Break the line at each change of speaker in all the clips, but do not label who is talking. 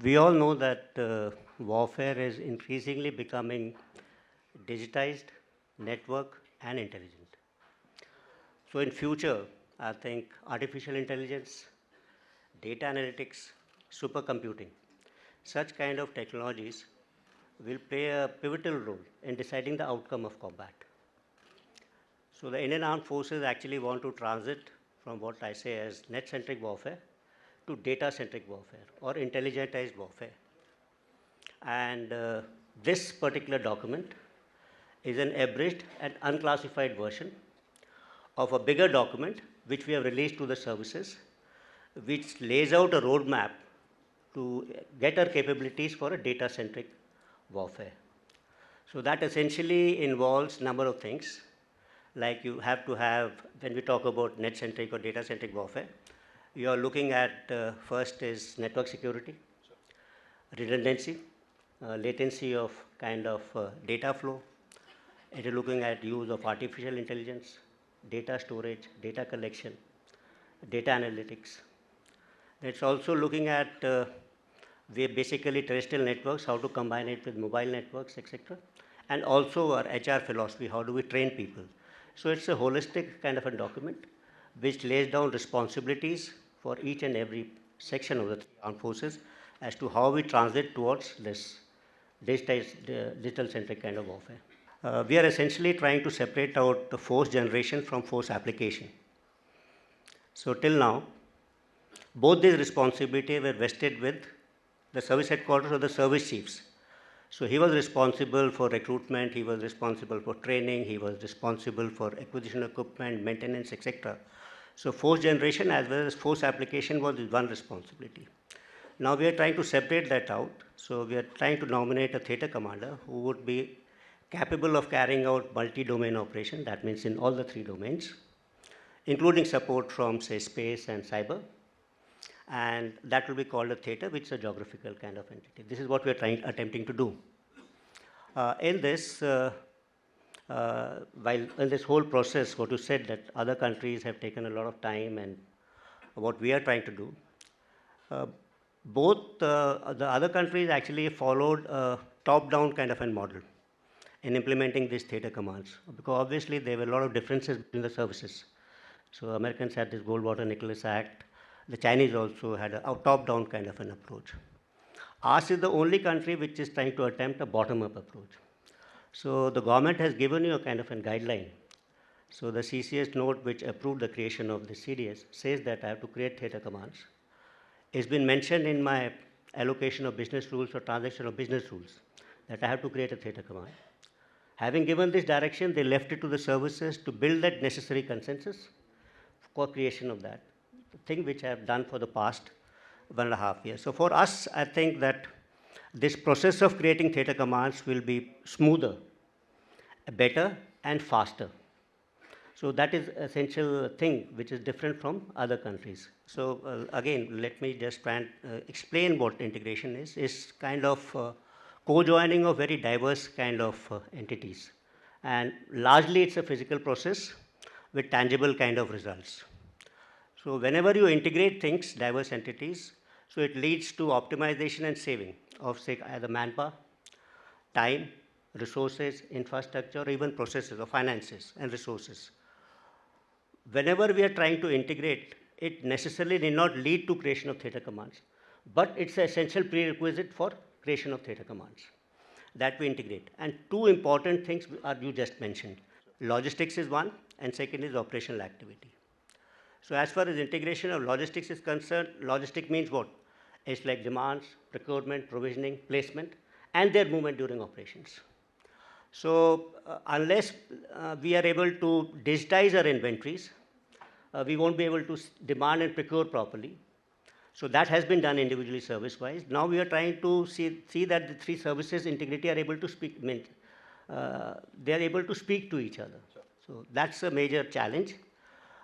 We all know that warfare is increasingly becoming digitized, network, and intelligent. So in future, I think artificial intelligence, data analytics, supercomputing, such kind of technologies will play a pivotal role in deciding the outcome of combat. So the Indian Armed Forces actually want to transit from what I say as net-centric warfare to data-centric warfare or intelligentized warfare. And this particular document is an abridged and unclassified version of a bigger document which we have released to the services, which lays out a roadmap to get our capabilities for a data-centric warfare. So that essentially involves a number of things, like you have to have, when we talk about net-centric or data-centric warfare, you are looking at first is network security, redundancy, latency of kind of data flow. It is looking at use of artificial intelligence, data storage, data collection, data analytics. It's also looking at basically terrestrial networks, how to combine it with mobile networks, etc. And also our HR philosophy, how do we train people. So it's a holistic kind of a document which lays down responsibilities for each and every section of the armed forces as to how we transit towards this digital-centric kind of warfare. We are essentially trying to separate out the force generation from force application. So till now, both these responsibilities were vested with the service headquarters or the service chiefs. So he was responsible for recruitment, he was responsible for training, he was responsible for acquisition of equipment, maintenance, etc. So force generation as well as force application was one responsibility. Now we are trying to separate that out. So we are trying to nominate a theater commander who would be capable of carrying out multi-domain operation, that means in all the three domains, including support from, say, space and cyber. And that will be called a theater, which is a geographical kind of entity. This is what we are attempting to do. In this, while in this whole process, what you said that other countries have taken a lot of time and what we are trying to do, both the other countries actually followed a top-down kind of a model in implementing these theater commands, because obviously there were a lot of differences between the services. So Americans had this Goldwater-Nicholas Act. The Chinese also had a top-down kind of an approach. Ours is the only country which is trying to attempt a bottom-up approach. So the government has given you a kind of a guideline. So the CCS note which approved the creation of the CDS says that I have to create theater commands. It's been mentioned in my allocation of business rules or transaction of business rules that I have to create a theater command. Having given this direction, they left it to the services to build that necessary consensus for creation of that, the thing which I have done for the past 1.5 years. So for us, I think that this process of creating theater commands will be smoother, better, and faster. So that is essential thing which is different from other countries. So again, let me just try and explain what integration is. It's kind of co-joining of very diverse kind of entities. And largely it's a physical process with tangible kind of results. So whenever you integrate things, diverse entities, so it leads to optimization and saving of, say, either manpower, time, resources, infrastructure, or even processes or finances and resources. Whenever we are trying to integrate, it necessarily need not lead to creation of theater commands, but it's an essential prerequisite for creation of theater commands that we integrate. And two important things are you just mentioned. Logistics is one, and second is operational activity. So as far as integration of logistics is concerned, logistic means what? It's like demands, procurement, provisioning, placement, and their movement during operations. So unless we are able to digitize our inventories, we won't be able to demand and procure properly. So that has been done individually service-wise. Now we are trying to see that the three services integrity are able to speak, they are able to speak to each other. Sure. So that's a major challenge.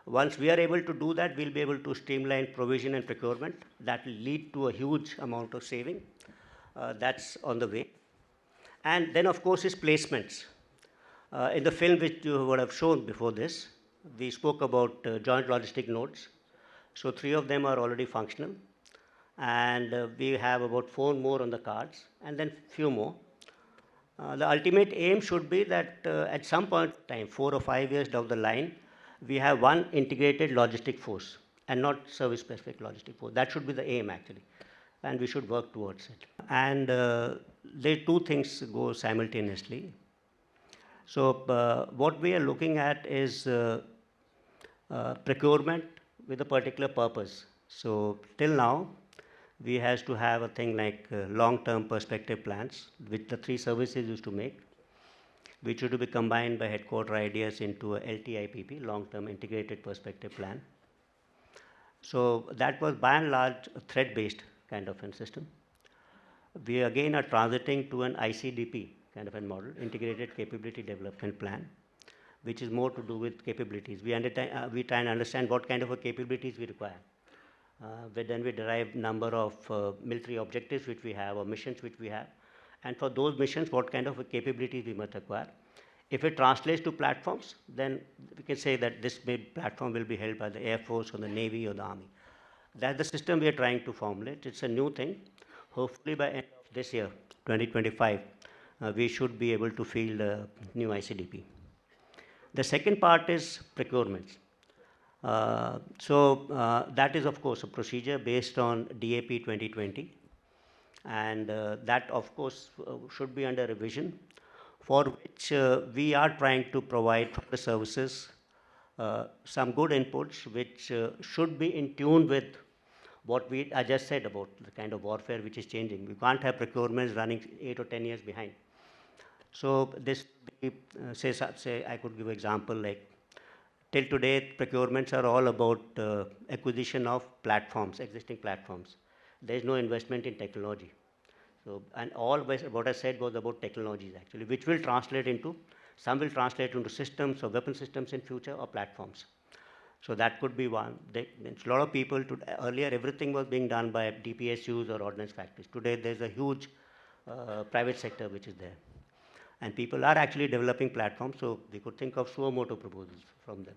Once we are able to do that, we'll be able to streamline provision and procurement. That will lead to a huge amount of saving. That's on the way. And then, of course, is placements. In the film which you would have shown before this, we spoke about joint logistic nodes. So 3 of them are already functional. and we have about 4 more on the cards, and then few more. The ultimate aim should be that at some point in time, 4 or 5 years down the line, we have one integrated logistic force and not service-specific logistic force. That should be the aim actually, and we should work towards it. And the two things go simultaneously. So what we are looking at is procurement with a particular purpose. So till now, we has to have a thing like long-term perspective plans, which the 3 services used to make, which should be combined by headquarter ideas into a LTIPP, long-term integrated perspective plan. So that was by and large a thread-based kind of a system. We again are transiting to an ICDP kind of a model, integrated capability development plan, which is more to do with capabilities. We try and understand what kind of capabilities we require. Then we derive number of military objectives which we have or missions which we have. And for those missions, what kind of capabilities we must acquire. If it translates to platforms, then we can say that this platform will be held by the Air Force or the Navy or the Army. That's the system we are trying to formulate. It's a new thing. Hopefully by end of this year, 2025, we should be able to field a new ICDP. The second part is procurements. That is, of course, a procedure based on DAP 2020. And that, of course, should be under revision, for which we are trying to provide for the services some good inputs, which should be in tune with what I just said about the kind of warfare which is changing. We can't have procurements running 8 or 10 years behind. So this, say I could give an example like, till today, procurements are all about acquisition of platforms, existing platforms. There is no investment in technology. So, and all what I said was about technologies actually, which will translate into, some will translate into systems or weapon systems in future or platforms. So that could be one. There's a lot of people, earlier everything was being done by DPSUs or ordnance factories. Today there's a huge private sector which is there. And people are actually developing platforms, so we could think of suo motu proposals from them.